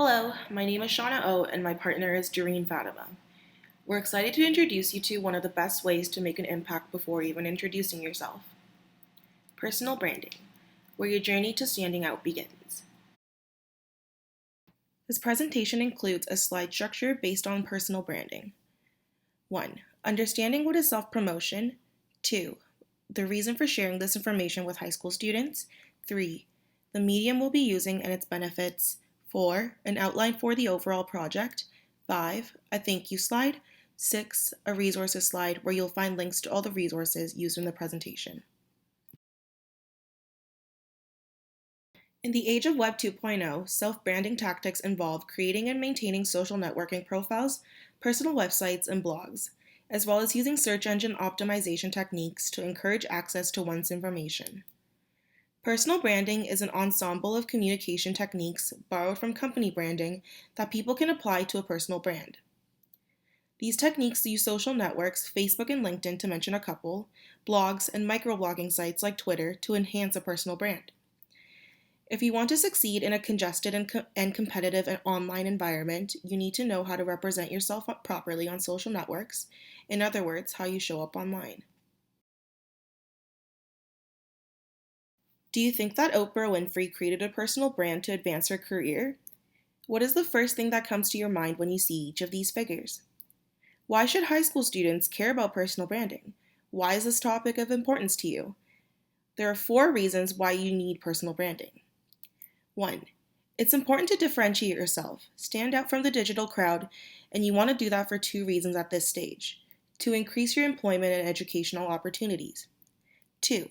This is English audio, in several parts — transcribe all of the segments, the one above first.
Hello, my name is Shawna O and my partner is Dareen Fatimah. We're excited to introduce you to one of the best ways to make an impact before even introducing yourself. Personal branding, where your journey to standing out begins. This presentation includes a slide structure based on personal branding. 1. Understanding what is self-promotion. 2. The reason for sharing this information with high school students. 3. The medium we'll be using and its benefits. 4. An outline for the overall project. 5. A thank you slide. 6. A resources slide where you'll find links to all the resources used in the presentation. In the age of Web 2.0, self-branding tactics involve creating and maintaining social networking profiles, personal websites, and blogs, as well as using search engine optimization techniques to encourage access to one's information. Personal branding is an ensemble of communication techniques borrowed from company branding that people can apply to a personal brand. These techniques use social networks, Facebook and LinkedIn to mention a couple, blogs, and microblogging sites like Twitter to enhance a personal brand. If you want to succeed in a congested and competitive and online environment, you need to know how to represent yourself properly on social networks, in other words, how you show up online. Do you think that Oprah Winfrey created a personal brand to advance her career? What is the first thing that comes to your mind when you see each of these figures? Why should high school students care about personal branding? Why is this topic of importance to you? There are 4 reasons why you need personal branding. 1. It's important to differentiate yourself, stand out from the digital crowd, and you want to do that for 2 reasons at this stage: to increase your employment and educational opportunities. 2.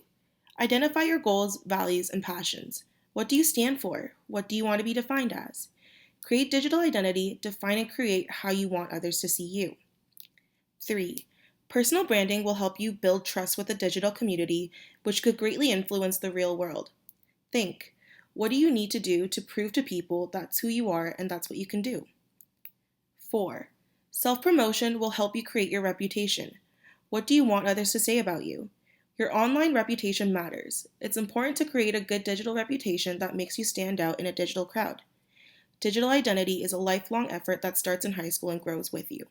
Identify your goals, values, and passions. What do you stand for? What do you want to be defined as? Create digital identity, define and create how you want others to see you. 3. Personal branding will help you build trust with the digital community, which could greatly influence the real world. Think, what do you need to do to prove to people that's who you are and that's what you can do? 4. Self-promotion will help you create your reputation. What do you want others to say about you? Your online reputation matters. It's important to create a good digital reputation that makes you stand out in a digital crowd. Digital identity is a lifelong effort that starts in high school and grows with you.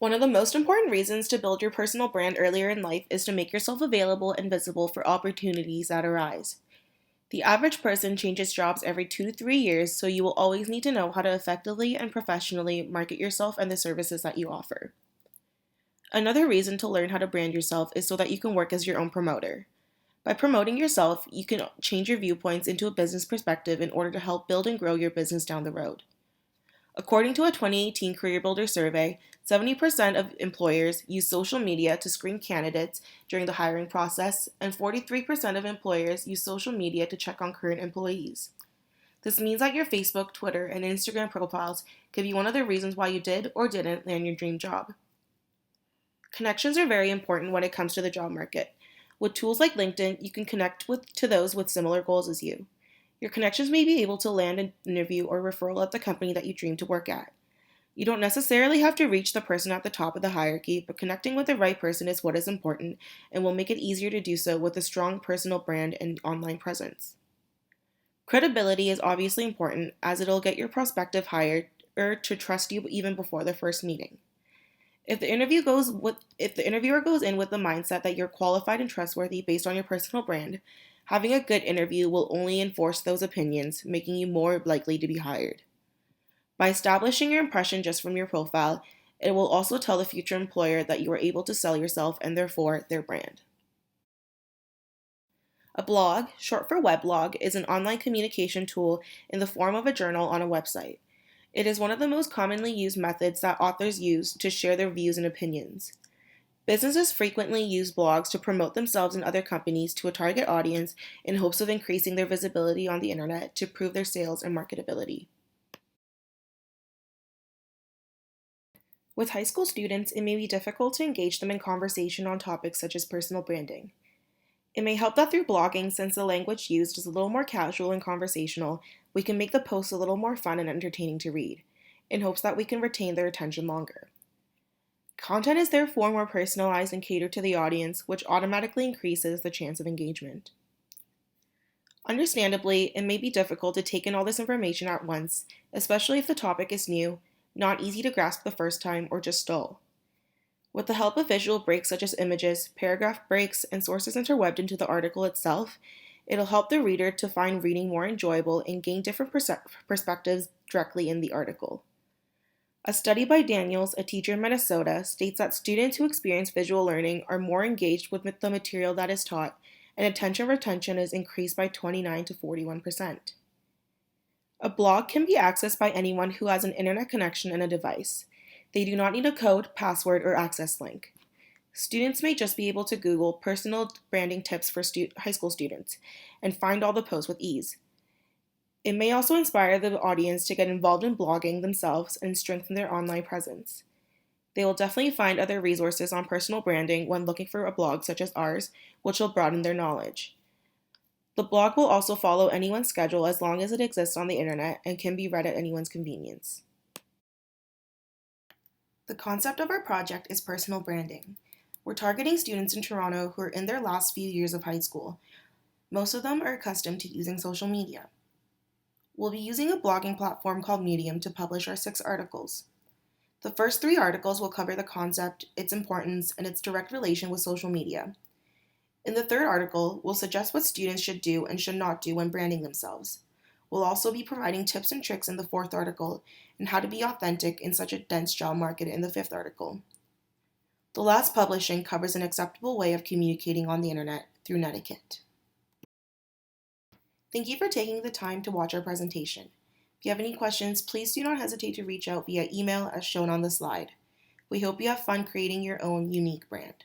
One of the most important reasons to build your personal brand earlier in life is to make yourself available and visible for opportunities that arise. The average person changes jobs every 2 to 3 years, so you will always need to know how to effectively and professionally market yourself and the services that you offer. Another reason to learn how to brand yourself is so that you can work as your own promoter. By promoting yourself, you can change your viewpoints into a business perspective in order to help build and grow your business down the road. According to a 2018 Career Builder survey, 70% of employers use social media to screen candidates during the hiring process, and 43% of employers use social media to check on current employees. This means that your Facebook, Twitter, and Instagram profiles could be one of the reasons why you did or didn't land your dream job. Connections are very important when it comes to the job market. With tools like LinkedIn, you can connect to those with similar goals as you. Your connections may be able to land an interview or referral at the company that you dream to work at. You don't necessarily have to reach the person at the top of the hierarchy, but connecting with the right person is what is important and will make it easier to do so with a strong personal brand and online presence. Credibility is obviously important, as it'll get your prospective hirer to trust you even before the first meeting. If the interviewer goes in with the mindset that you're qualified and trustworthy based on your personal brand, having a good interview will only enforce those opinions, making you more likely to be hired. By establishing your impression just from your profile, it will also tell the future employer that you are able to sell yourself and therefore their brand. A blog, short for weblog, is an online communication tool in the form of a journal on a website. It is one of the most commonly used methods that authors use to share their views and opinions. Businesses frequently use blogs to promote themselves and other companies to a target audience in hopes of increasing their visibility on the internet to prove their sales and marketability. With high school students, it may be difficult to engage them in conversation on topics such as personal branding. It may help that through blogging, since the language used is a little more casual and conversational, we can make the posts a little more fun and entertaining to read, in hopes that we can retain their attention longer. Content is therefore more personalized and catered to the audience, which automatically increases the chance of engagement. Understandably, it may be difficult to take in all this information at once, especially if the topic is new, not easy to grasp the first time, or just dull. With the help of visual breaks such as images, paragraph breaks, and sources interwebbed into the article itself, it'll help the reader to find reading more enjoyable and gain different perspectives directly in the article. A study by Daniels, a teacher in Minnesota, states that students who experience visual learning are more engaged with the material that is taught, and attention retention is increased by 29 to 41%. A blog can be accessed by anyone who has an internet connection and a device. They do not need a code, password, or access link. Students may just be able to Google personal branding tips for high school students and find all the posts with ease. It may also inspire the audience to get involved in blogging themselves and strengthen their online presence. They will definitely find other resources on personal branding when looking for a blog such as ours, which will broaden their knowledge. The blog will also follow anyone's schedule as long as it exists on the internet and can be read at anyone's convenience. The concept of our project is personal branding. We're targeting students in Toronto who are in their last few years of high school. Most of them are accustomed to using social media. We'll be using a blogging platform called Medium to publish our 6 articles. The first 3 articles will cover the concept, its importance, and its direct relation with social media. In the 3rd article, we'll suggest what students should do and should not do when branding themselves. We'll also be providing tips and tricks in the 4th article and how to be authentic in such a dense job market in the 5th article. The last publishing covers an acceptable way of communicating on the internet through netiquette. Thank you for taking the time to watch our presentation. If you have any questions, please do not hesitate to reach out via email as shown on the slide. We hope you have fun creating your own unique brand.